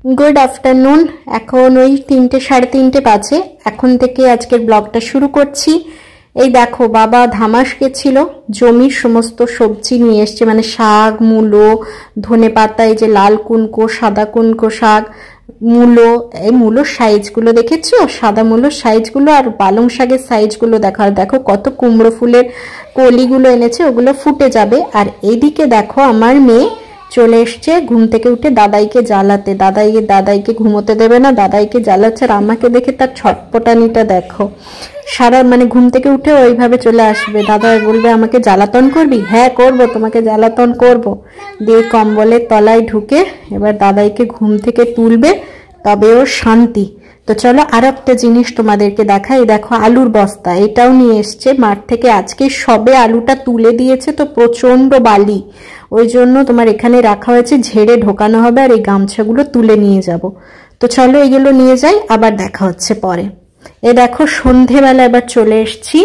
Good afternoon. এখন ওই 3টে সাড়ে 3টে বাজে। এখন থেকে আজকের ব্লগটা শুরু করছি। এই দেখো বাবা ধামাস গেছিল, জমির সমস্ত সবজি নিয়ে এসছে, মানে শাক, মূলো, ধনেপাতা, এই যে লাল কুনকো, সাদা কুনকো শাক, মূলো, এই মূলোর সাইজগুলো দেখেছো, সাদা মূলোর সাইজগুলো আর পালং শাকের সাইজগুলো দেখো। আর দেখো কত কুমড়ো ফুলের কলিগুলো এনেছে, ওগুলো ফুটে যাবে। আর এইদিকে দেখো আমার মেয়ে চলে এসছে ঘুম থেকে উঠে দাদাইকে জ্বালাতে। দাদাইকে ঘুমোতে দেবে না, দাদাইকে জ্বালাচ্ছে। আর আমাকে দেখে তার ছটপটানিটা দেখো, সারা মানে ঘুম থেকে উঠে ওইভাবে চলে আসবে, দাদাই বলবে আমাকে জ্বালাতন করবি, হ্যাঁ করবো, তোমাকে জ্বালাতন করব। দিয়ে কম্বলের তলায় ঢুকে এবার দাদাইকে ঘুম থেকে তুলবে, তবে ওর শান্তি। তো চলো আর একটা জিনিস তোমাদেরকে দেখাই। দেখো আলুর বস্তা, এটাও নিয়ে এসছে মাঠ থেকে। আজকে সবে আলুটা তুলে দিয়েছে, তো প্রচন্ড বালি, ওই জন্য তোমার এখানে রাখা হয়েছে, ঝেড়ে ঢোকানো হবে। আর এই গামছাগুলো তুলে নিয়ে যাব। তো চলো এগুলো নিয়ে যাই, আবার দেখা হচ্ছে পরে। এ দেখো সন্ধেবেলা এবার চলে এসছি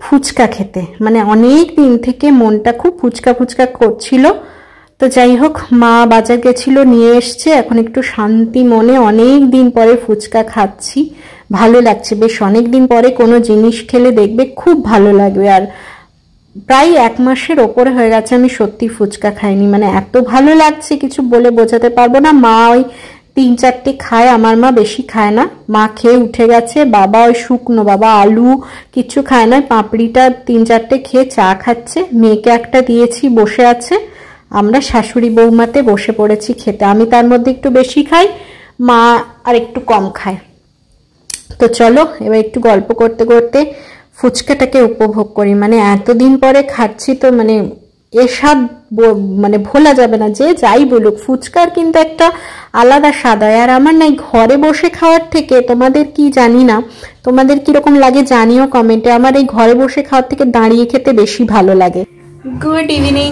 ফুচকা খেতে, মানে অনেক দিন থেকে মনটা খুব ফুচকা ফুচকা করছিল। তো যাই হোক, মা বাজার গেছিল, নিয়ে এসছে। এখন একটু শান্তি মনে অনেক দিন পরে ফুচকা খাচ্ছি, ভালো লাগছে। বেশ অনেক দিন পরে কোনো জিনিস খেলে দেখবে খুব ভালো লাগবে। আর প্রায় 1 মাসের ওপরে হয়ে গেছে আমি সত্যি ফুচকা খাইনি, মানে এত ভালো লাগছে কিছু বলে বোঝাতে পারবো না। মা ওই 3-4টে খায়, আমার মা বেশি খায় না। মা খেয়ে উঠে গেছে, বাবা ওই শুকনো, বাবা আলু কিছু খায় না, পাপড়িটা 3-4টে খেয়ে চা খাচ্ছে। মেয়েকে একটা দিয়েছি, বসে আছে। আমরা শাশুড়ি বৌমাতে বসে পড়েছি খেতে। আমি তার মধ্যে একটু বেশি খাই, মা আর একটু কম খায়। তো চলো এবার একটু গল্প করতে করতে ফুচকাটাকে উপভোগ করি। মানে এতদিন পরে খাচ্ছি, তো মানে এর স্বাদ মানে ভোলা যাবে না। যে যাই বলুক, ফুচকার কিন্তু একটা আলাদা স্বাদ হয়। আর আমার নাই ঘরে বসে খাওয়ার থেকে, তোমাদের কি জানি না, তোমাদের কিরকম লাগে জানিও কমেন্টে, আমার এই ঘরে বসে খাওয়ার থেকে দাঁড়িয়ে খেতে বেশি ভালো লাগে। গুড ইভিনিং,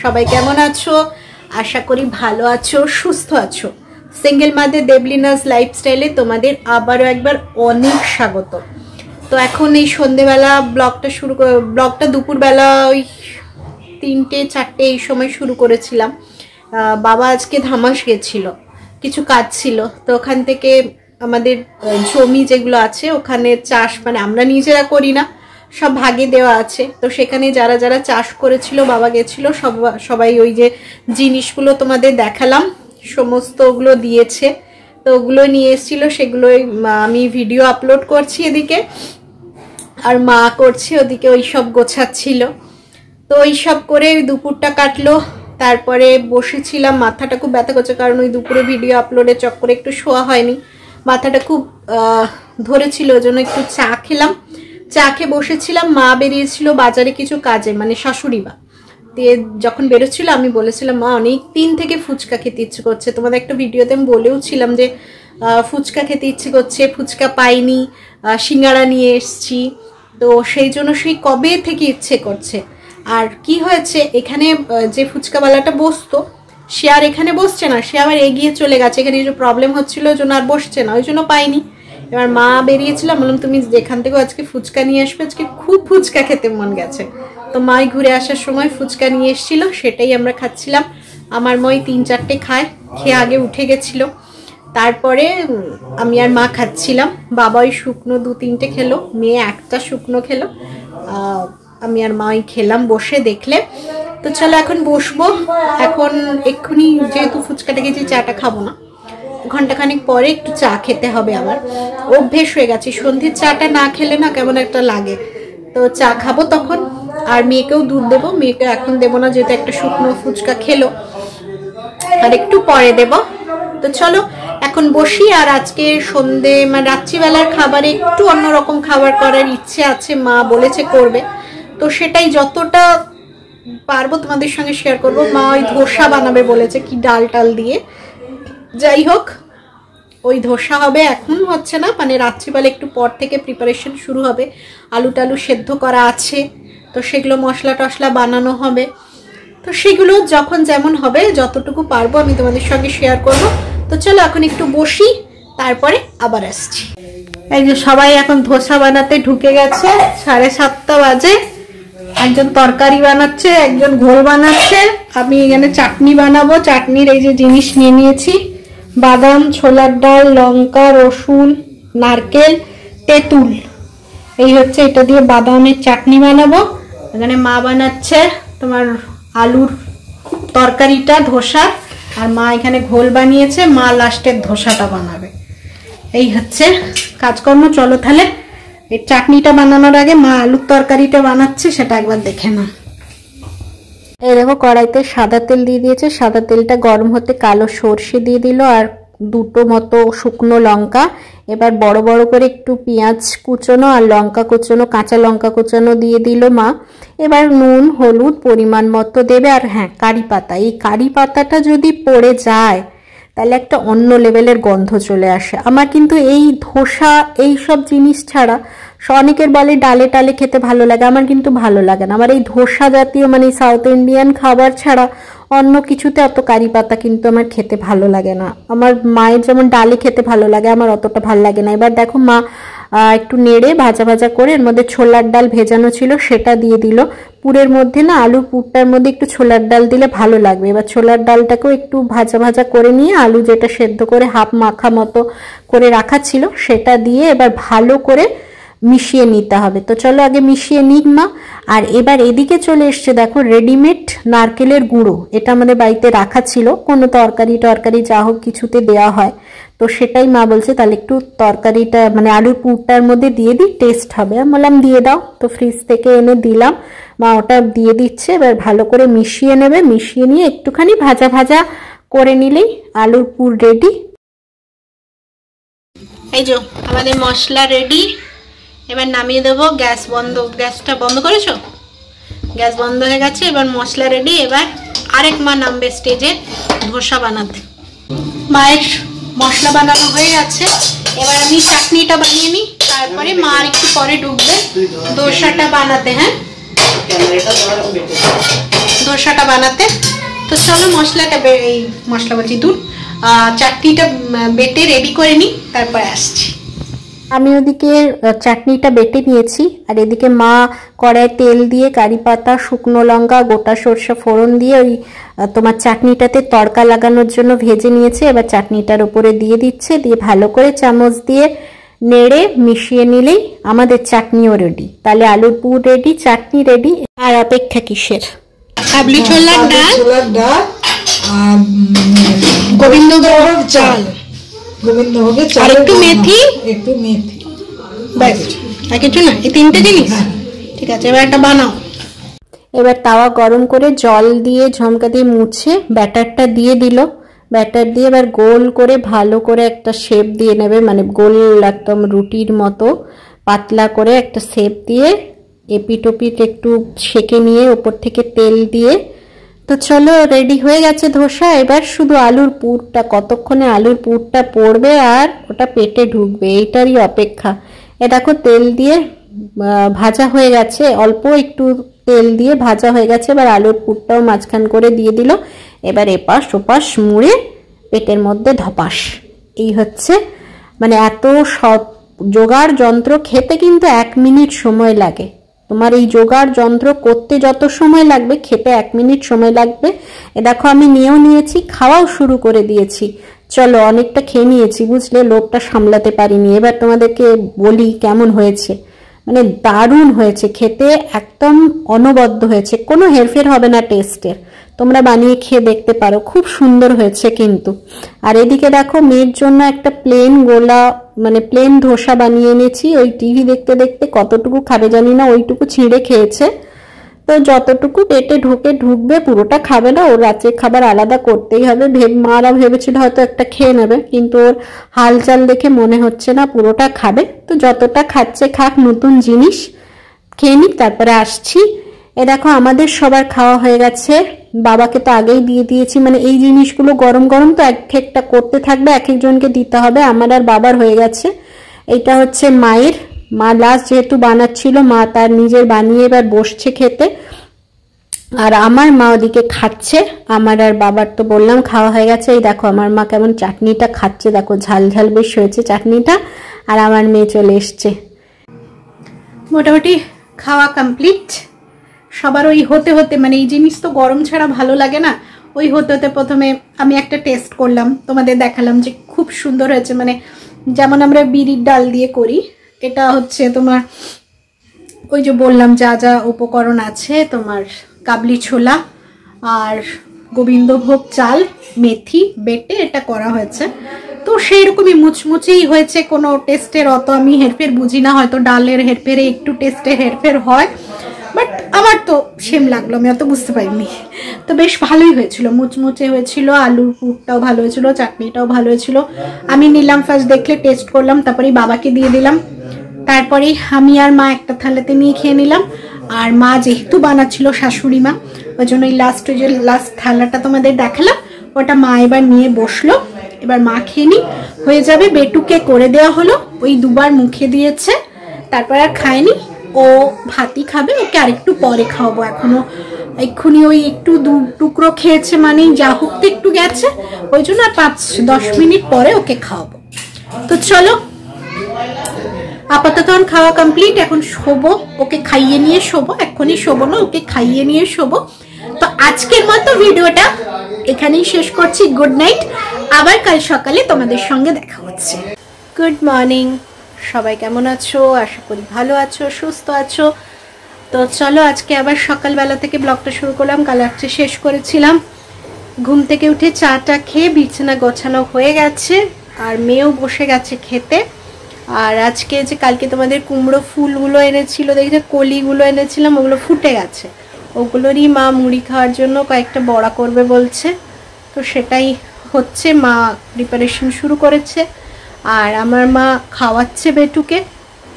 সবাই কেমন আছো? আশা করি ভালো আছো, সুস্থ আছো। সিঙ্গেল মাদের দেবলিনাস লাইফস্টাইলে তোমাদের আবারও একবার অনেক স্বাগত। তো এখন এই সন্ধেবেলা ব্লগটা দুপুরবেলা ওই 3টে-4টে এই সময় শুরু করেছিলাম। বাবা আজকে ধামাস গেছিল, কিছু কাজ ছিল। তো ওখান থেকে আমাদের জমি যেগুলো আছে ওখানে চাষ, মানে আমরা নিজেরা করি না, সব ভাগে দেওয়া আছে। তো সেখানে যারা যারা চাষ করেছিল বাবা গেছিল, সবাই ওই যে জিনিসগুলো তোমাদের দেখালাম সমস্ত ওগুলো দিয়েছে। তো ওগুলো নিয়ে এসেছিল, সেগুলোই আমি ভিডিও আপলোড করছি এদিকে, আর মা করছে ওদিকে, ওই সব গোছাচ্ছিল। তো ওই সব করে দুপুরটা কাটলো। তারপরে বসেছিলাম, মাথাটা খুব ব্যথা করছে, কারণ ওই দুপুরে ভিডিও আপলোডের চক্করে একটু শোয়া হয়নি, মাথাটা খুব ধরেছিল, ওই জন্য একটু চা খেলাম। চা খেয়ে বসেছিলাম। মা বেরিয়েছিল বাজারে কিছু কাজে, মানে শাশুড়ি মা। দিয়ে যখন বেরোচ্ছিল আমি বলেছিলাম মা অনেক দিন থেকে ফুচকা খেতে ইচ্ছে করছে। তোমাদের একটা ভিডিওতে আমি বলেও ছিলাম যে ফুচকা খেতে ইচ্ছে করছে, ফুচকা পাইনি, সিঙ্গাড়া নিয়ে এসছি। তো সেই জন্য সেই কবে থেকে ইচ্ছে করছে। আর কি হয়েছে, এখানে যে ফুচকাওয়ালাটা বসতো সে আর এখানে বসছে না, সে আবার এগিয়ে চলে গেছে। এখানে যে প্রবলেম হচ্ছিল ওই জন্য আর বসছে না, ওই জন্য পাইনি। এবার মা বেরিয়েছিলাম, বললাম তুমি যেখান থেকে আজকে ফুচকা নিয়ে আসবে, আজকে খুব ফুচকা খেতে মন গেছে। তো মাই ঘুরে আসার সময় ফুচকা নিয়ে এসেছিল, সেটাই আমরা খাচ্ছিলাম। আমার মাই 3-4টে খায়, খেয়ে আগে উঠে গেছিল। তারপরে আমি আর মা খাচ্ছিলাম। বাবা ওই শুকনো 2-3টে খেলো, মেয়ে একটা শুকনো খেলো, আমি আর মা ওই খেলাম বসে, দেখলে। তো চলো এখন বসবো। এখন এক্ষুনি যেহেতু ফুচকাটা খেয়েছি, চাটা খাবো না, ঘন্টাখানেক পরে একটু চা খেতে হবে। আবার অভ্যেস হয়ে গেছে, সন্ধ্যের চাটা না খেলে না কেমন একটা লাগে। তো চা খাবো তখন, আর মেয়েকেও দুধ দেবো। মেয়েকে এখন দেবো না, যেহেতু একটা শুকনো ফুচকা খেলো, আর একটু পরে দেব। তো চলো এখন বসি। আর আজকে সন্ধে মানে রাত্রিবেলার খাবারে একটু অন্যরকম খাবার করার ইচ্ছে আছে, মা বলেছে করবে। তো সেটাই যতটা পারবো তোমাদের সঙ্গে শেয়ার করবো। মা ওই ধোসা বানাবে বলেছে, কি ডাল টাল দিয়ে। যাই হোক, ওই ধোসা হবে, এখন হচ্ছে না, মানে রাত্রিবেলা একটু পর থেকে প্রিপারেশন শুরু হবে। আলু টালু সেদ্ধ করা আছে, তো সেগুলো মশলা টশলা বানানো হবে। তো সেগুলো যখন যেমন হবে, যতটুকু পারবো আমি তোমাদের সঙ্গে শেয়ার করব। তো চলো এখন একটু বসি, তারপরে আবার আসছি। এই যে সবাই এখন ধোসা বানাতে ঢুকে গেছে, 7:30 বাজে। একজন তরকারি বানাচ্ছে, একজন ঘোল বানাচ্ছে, আমি এখানে চাটনি বানাবো। চাটনির এই যে জিনিস নিয়ে নিয়েছি, বাদাম, ছোলার ডাল, লঙ্কা, রসুন, নারকেল, তেঁতুল, এই হচ্ছে। এটা দিয়ে বাদামের চাটনি বানাবো। এখানে মা বানাচ্ছে তোমার আলুর তরকারিটা, ধোসা, আর মা এখানে ঘোল বানিয়েছে, মা লাস্টের ধোসাটা বানাবে। এই হচ্ছে কাজকর্ম। চলো তাহলে এই চাটনিটা বানানোর আগে মা আলুর তরকারিটা বানাচ্ছে, সেটা একবার দেখে নাও। এই দেখো কড়াইতে সাদা তেল দিয়ে দিয়েছে, সাদা তেলটা গরম হতে কালো সর্ষে দিয়ে দিল আর দুটো মতো শুকনো লঙ্কা। এবার বড় বড় করে একটু পেঁয়াজ কুচোনো আর লঙ্কা কুচোনো, কাঁচা লঙ্কা কুচোনো দিয়ে দিল মা। এবার নুন হলুদ পরিমাণ মতো দেবে। আর হ্যাঁ, কারি পাতা, এই কারি পাতাটা যদি পড়ে যায় তাহলে একটা অন্য লেভেলের গন্ধ চলে আসে। আমার কিন্তু এই ধোসা এই সব জিনিস ছাড়া, অনেকের বলে ডালে টালে খেতে ভালো লাগে, আমার কিন্তু ভালো লাগে না। আমার এই ধোসা জাতীয় মানে সাউথ ইন্ডিয়ান খাবার ছাড়া অন্য কিছুতে অত কারি পাতা কিন্তু আমার খেতে ভালো লাগে না। আমার মায়ের যেমন ডালে খেতে ভালো লাগে, আমার অতটা ভালো লাগে না। এবার দেখো মা একটু নেড়ে ভাজা ভাজা করে এর মধ্যে ছোলার ডাল ভেজানো ছিল সেটা দিয়ে দিল। পুরের মধ্যে না, আলুর পুরটার মধ্যে একটু ছোলার ডাল দিলে ভালো লাগবে। এবার ছোলার ডালটাকেও একটু ভাজা ভাজা করে নিয়ে আলু যেটা সেদ্ধ করে হাফ মাখা মতো করে রাখা ছিল সেটা দিয়ে এবার ভালো করে মিশিয়ে নিতে হবে। তো চলো আগে মিশিয়ে নিক মা। আর এবার এদিকে চলে এসছে দেখো রেডিমেড নারকেলের গুঁড়ো। এটা আমাদের বাড়িতে রাখা ছিল, কোনো তরকারি যা হোক কিছুতে দেওয়া হয়, তো সেটাই মা বলছে তাহলে একটু তরকারিটা মানে আলুর পুরটার মধ্যে দিয়ে দিই, টেস্ট হবে। আমি বললাম দিয়ে দাও। তো ফ্রিজ থেকে এনে দিলাম, মা ওটা দিয়ে দিচ্ছে। এবার ভালো করে মিশিয়ে নেবে, মিশিয়ে নিয়ে একটুখানি ভাজা ভাজা করে নিলেই আলুর পুর রেডি। এই যে আমাদের মশলা রেডি। এবার নামিয়ে দেবো। গ্যাস বন্ধ, গ্যাসটা বন্ধ করেছো? গ্যাস বন্ধ হয়ে গেছে। এবার মশলা রেডি। এবার আরেক মা নামবে স্টেজে ধোসা বানাতে। মায়ের মশলা বানানো হয়ে গেছে। এবার আমি চাটনিটা বানিয়ে নিই, তারপরে মা আর একটু পরে ঢুকবে ধোসাটা বানাতে। হ্যাঁ, ধোসাটা বানাতে। তো চলো মশলাটা এই মশলা বলছি দুধ চাটনিটা বেটে রেডি করে নিই, তারপরে আসছি। আমি ওদিকে চাটনিটা বেটে নিয়েছি আর এদিকে মা কড়াই তেল দিয়ে কারি পাতা, শুকনো লঙ্কা, গোটা সরষে ফোড়ন দিয়ে ওই তোমার চাটনিটাতে তড়কা লাগানোর জন্য ভেজে নিয়েছে। এবার চাটনিটার উপরে দিয়ে দিচ্ছে, দিয়ে ভালো করে চামচ দিয়ে নেড়ে মিশিয়ে নিলেই আমাদের চাটনিও রেডি। তাহলে আলুর পুর রেডি, চাটনি রেডি। আর অপেক্ষা কিসের? কাবলি ছোলার ডাল, গোবিন্দভোগ চাল, গোবিন্দভোগের চাল, একটু মেথি, ব্যাস আর কিছু না। এই তিনটে জিনিস। ঠিক আছে, এবার একটা বানাও। এবার তাওয়া গরম করে জল দিয়ে ঝমকা দিয়ে মুছে ব্যাটারটা দিয়ে দিল। ব্যাটার দিয়ে এবার গোল করে ভালো করে একটা শেপ দিয়ে নেবে, মানে গোল একদম রুটির মতো পাতলা করে একটা শেপ দিয়ে এপিট ওপিট একটু সেঁকে নিয়ে ওপর থেকে তেল দিয়ে। তো চলো রেডি হয়ে গেছে ধোসা। এবার শুধু আলুর পুরটা, কতক্ষণে আলুর পুরটা পড়বে আর ওটা পেটে ঢুকবে এইটারই অপেক্ষা। এ দেখো তেল দিয়ে ভাজা হয়ে গেছে, অল্প একটু তেল দিয়ে ভাজা হয়ে গেছে। এবার আলুর পুরটাও মাঝখান করে দিয়ে দিল। এবার এপাশ ওপাশ মুড়ে পেটের মধ্যে ধপাস। এই হচ্ছে মানে এত সব জোগাড় যন্ত্র, খেতে কিন্তু 1 মিনিট সময় লাগে। তোমার এই জোগাড় যন্ত্র করতে যত সময় লাগবে খেতে 1 মিনিট সময় লাগবে। এ দেখো আমি নিয়েও নিয়েছি, খাওয়াও শুরু করে দিয়েছি। চলো অনেকটা খেয়ে নিয়েছি বুঝলে, লোভটা সামলাতে পারিনি। এবার তোমাদেরকে বলি কেমন হয়েছে। মানে দারুণ হয়েছে খেতে, একদম অনবদ্য হয়েছে, কোনো হেরফের হবে না টেস্টের। তোমরা বানিয়ে খেয়ে দেখতে পারো, খুব সুন্দর হয়েছে কিন্তু। আর এদিকে দেখো মেয়ের জন্য একটা প্লেন গোলা মানে প্লেন ধোসা বানিয়ে এনেছি। ওই টিভি দেখতে দেখতে কতটুকু খাবে জানি না, ওইটুকু ছিঁড়ে খেয়েছে। তো যতটুকু পেটে ঢুকবে, পুরোটা খাবে না। ওর রাতের খাবার আলাদা করতেই হবে। মারা ভেবেছিল হয়তো একটা খেয়ে নেবে, কিন্তু ওর হালচাল দেখে মনে হচ্ছে না পুরোটা খাবে। তো যতটা খাচ্ছে খাক, নতুন জিনিস খেয়ে নিক, তারপরে আসছি। এ দেখো আমাদের সবার খাওয়া হয়ে গেছে, বাবাকে তো আগেই দিয়ে দিয়েছি। মানে এই জিনিসগুলো গরম গরম তো এক একটা করতে থাকবে, এক একজনকে দিতে হবে। আমার আর বাবার হয়ে গেছে। এইটা হচ্ছে মায়ের, মা লাস্ট যেহেতু বানাচ্ছিল, মা তার নিজের বানিয়ে এবার বসছে খেতে। আর আমার মা ওদিকে খাচ্ছে। আমার আর বাবার তো বললাম খাওয়া হয়ে গেছে। এই দেখো আমার মা কেমন চাটনিটা খাচ্ছে, দেখো ঝাল ঝাল বেশ হয়েছে চাটনিটা। আর আমার মেয়ে চলে এসছে। মোটামুটি খাওয়া কমপ্লিট সবার। ওই হতে হতে মানে এই জিনিস তো গরম ছাড়া ভালো লাগে না, ওই হতে হতে প্রথমে আমি একটা টেস্ট করলাম, তোমাদের দেখালাম যে খুব সুন্দর হয়েছে। মানে যেমন আমরা বিরির ডাল দিয়ে করি, এটা হচ্ছে তোমার ওই যে বললাম যা যা উপকরণ আছে, তোমার কাবলি ছোলা আর গোবিন্দভোগ চাল, মেথি বেটে এটা করা হয়েছে। তো সেই রকমই মুচমুচেই হয়েছে, কোনো টেস্টের অত আমি হেরফের বুঝি না, হয়তো ডালের হেরফেরে একটু টেস্টের হেরফের হয়, বাট আমার তো সেম লাগলো, আমি অত বুঝতে পারিনি। তো বেশ ভালোই হয়েছিল, মুচমুচে হয়েছিল, আলুর পুরটাও ভালো হয়েছিল, চাটনিটাও ভালো হয়েছিল। আমি নিলাম ফার্স্ট, দেখলে টেস্ট করলাম, তারপরেই বাবাকে দিয়ে দিলাম, তারপরে আমি আর মা একটা থালাতে নিয়ে খেয়ে নিলাম। আর মা যেহেতু বানাচ্ছিল, শাশুড়ি মা, ওই জন্য ওই লাস্ট থালাটা তোমাদের দেখালাম, ওটা মা এবার নিয়ে বসলো। এবার মা খেয়ে নি, হয়ে যাবে। বেটুকে করে দেওয়া হলো, ওই দুবার মুখে দিয়েছে, তারপর আর খায়নি। ও ভাতই খাবে, ওকে আরেকটু পরে খাওয়াবো, এখনো এক্ষুনি ওই একটু দু টুকরো খেয়েছে, মানে যা হোক তো একটু গেছে, ওই জন্য আর 5-10 মিনিট পরে ওকে খাওয়াবো। তো চলো, আপাতত খাওয়া কমপ্লিট, এখন শোবো, ওকে খাইয়ে নিয়ে শোবো, এখনই শোবো না, ওকে খাইয়ে নিয়ে শোবো। তো আজকের মতো ভিডিওটা এখানেই শেষ করছি। গুড নাইট, আবার কাল সকালে তোমাদের সঙ্গে দেখা হচ্ছে। গুড মর্নিং, সবাই কেমন আছো? আশা করি ভালো আছো, সুস্থ আছো। তো চলো, আজকে আবার সকালবেলা থেকে ব্লগটা শুরু করলাম, কাল রাত্রে শেষ করেছিলাম। ঘুম থেকে উঠে চাটা খেয়ে বিছানা গোছানো হয়ে গেছে, আর মেয়েও বসে গেছে খেতে। আর আজকে যে কালকে তোমাদের কুমড়ো ফুলগুলো এনেছিল, দেখছে কলিগুলো এনেছিলাম, ওগুলো ফুটে গেছে, ওগুলোরই মা মুড়ি খাওয়ার জন্য কয়েকটা বড়া করবে বলছে। তো সেটাই হচ্ছে, মা প্রিপারেশন শুরু করেছে, আর আমার মা খাওয়াচ্ছে বেটুকে।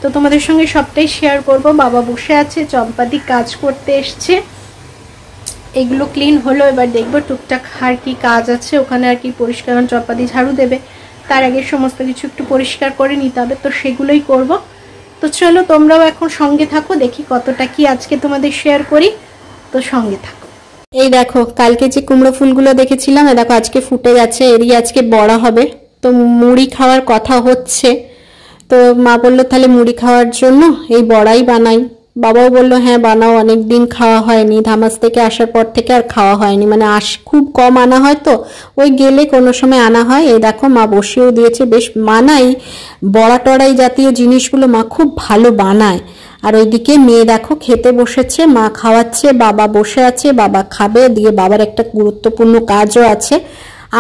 তো তোমাদের সঙ্গে সবটাই শেয়ার করব। বাবা বসে আছে, চম্পাদি কাজ করতে এসছে, এগুলো ক্লিন হলো, এবার দেখবো টুকটাক আর কি কাজ আছে ওখানে, আর কি পরিষ্কার, চম্পাদি ঝাড়ু দেবে, তার আগে সমস্ত কিছু একটু পরিষ্কার করে নিতে হবে, তো সেগুলোই করব। তো চলো, তোমরাও এখন সঙ্গে থাকো, দেখি কতটা কি আজকে তোমাদের শেয়ার করি, তো সঙ্গে থাকো। এই দেখো, কালকে যে কুমড়ো ফুলগুলো দেখেছিলাম, দেখো আজকে ফুটে গেছে, এরই আজকে বড়া হবে। তো মুড়ি খাওয়ার কথা হচ্ছে, তো মা বললো তাহলে মুড়ি খাওয়ার জন্য এই বড়াই বানাই। বাবাও বললো হ্যাঁ বানাও, অনেক দিন খাওয়া হয়নি, ধামাস থেকে আসার পর থেকে আর খাওয়া হয়নি, মানে খুব কম আনা হয়, তো ওই গেলে কোনো সময় আনা হয়। এই দেখো মা বসিয়েও দিয়েছে, বেশ মানাই বড়া টড়াই জাতীয় জিনিসগুলো মা খুব ভালো বানায়। আর ওইদিকে মেয়ে দেখো খেতে বসেছে, মা খাওয়াচ্ছে, বাবা বসে আছে, বাবা খাবে, দিয়ে বাবার একটা গুরুত্বপূর্ণ কাজও আছে।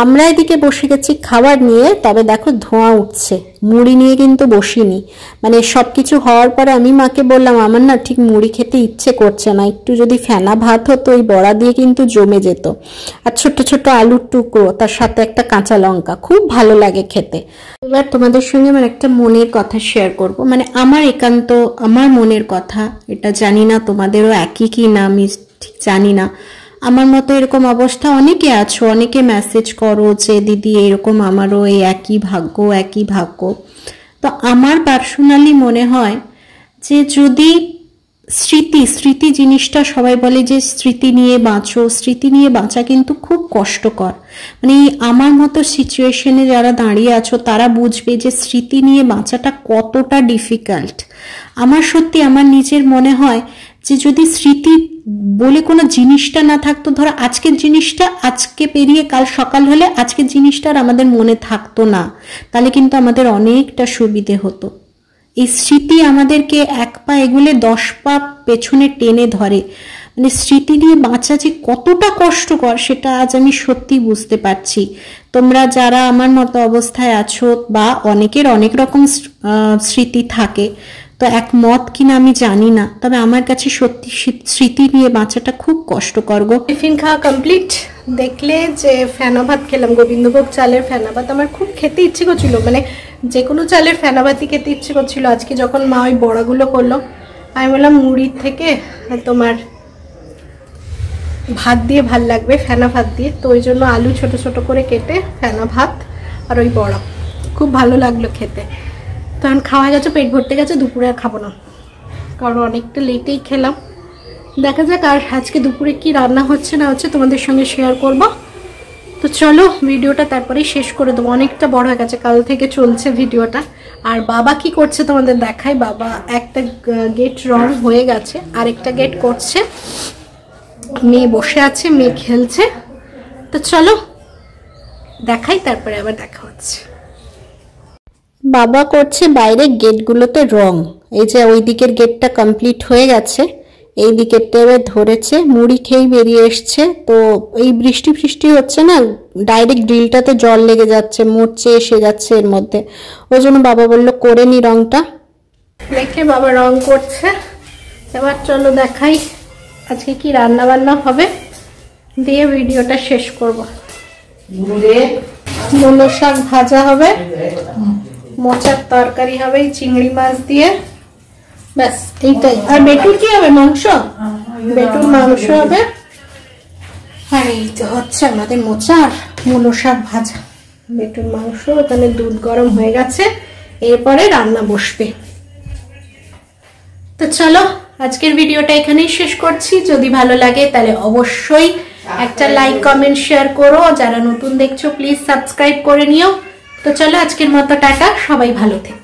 আমরা এদিকে বসে গেছি খাবার নিয়ে, তবে দেখো ধোঁয়া উঠছে, মুড়ি নিয়ে কিন্তু বসিনি। মানে সব কিছু হওয়ার পরে আমি মাকে বললাম আমার না ঠিক মুড়ি খেতে ইচ্ছে করছে না, একটু যদি ফেনা ভাত হতো ওই বড়া দিয়ে কিন্তু জমে যেত, আর ছোট্ট ছোট্ট আলুর টুকরো, তার সাথে একটা কাঁচা লঙ্কা, খুব ভালো লাগে খেতে। এবার তোমাদের সঙ্গে আমার একটা মনের কথা শেয়ার করব, মানে আমার একান্ত আমার মনের কথা, এটা জানি না তোমাদেরও একই কি না, আমি ঠিক জানি না। আমার মতো এরকম অবস্থা অনেকে আছো, অনেকে মেসেজ করো যে দিদি এরকম আমারও এই একই ভাগ্য। তো আমার পার্সোনালি মনে হয় যে যদি স্মৃতি জিনিসটা, সবাই বলে যে স্মৃতি নিয়ে বাঁচো, স্মৃতি নিয়ে বাঁচা কিন্তু খুব কষ্টকর। মানে আমার মতো সিচুয়েশনে যারা দাঁড়িয়ে আছো তারা বুঝবে যে স্মৃতি নিয়ে বাঁচাটা কতটা ডিফিকাল্ট। আমার সত্যি আমার নিজের মনে হয় যে যদি স্মৃতি বলে কোনো জিনিসটা না থাকতো, ধরো আজকের জিনিসটা আজকে পেরিয়ে কাল সকাল হলে আজকের জিনিসটা আর আমাদের মনে থাকতো না, তাহলে কিন্তু আমাদের অনেকটা সুবিধে হতো। এই স্মৃতি আমাদেরকে এক পা এগুলে 10 পা পেছনে টেনে ধরে। মানে স্মৃতি নিয়ে বাঁচা যে কতটা কষ্টকর সেটা আজ আমি সত্যি বুঝতে পারছি। তোমরা যারা আমার মতো অবস্থায় আছো, বা অনেকের অনেক রকম স্মৃতি থাকে, তো একমত কিনা আমি জানি না, তবে আমার কাছে সত্যি স্মৃতি নিয়ে বাঁচাটা খুব কষ্টকর গো। টিফিন খাওয়া কমপ্লিট, দেখলে যে ফেনা ভাত খেলাম, গোবিন্দভোগ চালের ফেনা ভাত, আমার খুব খেতে ইচ্ছে করছিল, মানে যে কোনো চালের ফেনা ভাতই খেতে ইচ্ছে করছিল। আজকে যখন মা ওই বড়াগুলো করলো, আমি বললাম মুড়ির থেকে তোমার ভাত দিয়ে ভাল লাগবে, ফেনা ভাত দিয়ে, তো ওই জন্য আলু ছোট ছোট করে কেটে ফেনা ভাত আর ওই বড়া খুব ভালো লাগলো খেতে। তখন খাওয়া গেছে, পেট ভরতে গেছে, দুপুরে আর খাবো না, কারণ অনেকটা লেটেই খেলাম। দেখা যাক আর আজকে দুপুরে কি রান্না হচ্ছে না হচ্ছে তোমাদের সঙ্গে শেয়ার করব। তো চলো ভিডিওটা তারপরেই শেষ করে দেবো, অনেকটা বড় হয়ে গেছে, কাল থেকে চলছে ভিডিওটা। আর বাবা কি করছে তোমাদের দেখাই। বাবা একটা গেট রং হয়ে গেছে, আরেকটা গেট করছে, মেয়ে বসে আছে, মেয়ে খেলছে। তো চলো দেখাই, তারপরে আবার দেখা হচ্ছে। বাবা করছে বাইরের গেটগুলোতে রং। এই যে ওই দিকের গেটটা কমপ্লিট হয়ে গেছে, এই দিকেরটা এবার ধরেছে, মুড়ি খেয়ে বেরিয়ে এসছে। তো এই বৃষ্টি ফৃষ্টি হচ্ছে না, ডাইরেক্ট গ্রিলটাতে জল লেগে যাচ্ছে, মরচে এসে যাচ্ছে এর মধ্যে। ওই জন্য বাবা বললো করে নি রংটা। দেখে বাবা রং করছে। এবার চলো দেখাই আজকে কি রান্না বান্না হবে, দিয়ে ভিডিওটা শেষ করব। মূলো শাক ভাজা হবে, মোচার তরকারি হবে চিংড়ি মাছ দিয়ে, ব্যাস এইটাই। আর বেটুর কি হবে? মাংস, বেটুর মাংস হবে। আর এই তো হচ্ছে আমাদের মোচা আর মূলো শাক ভাজা, বেটুর মাংস। ওখানে দুধ গরম হয়ে গেছে, এরপরে রান্না বসবে। তো চলো আজকের ভিডিওটা এখানেই শেষ করছি। যদি ভালো লাগে তাহলে অবশ্যই একটা লাইক কমেন্ট শেয়ার করো। যারা নতুন দেখছো প্লিজ সাবস্ক্রাইব করে নিও। তো চলো আজকের মতো টাটা, সবাই ভালো থেকো।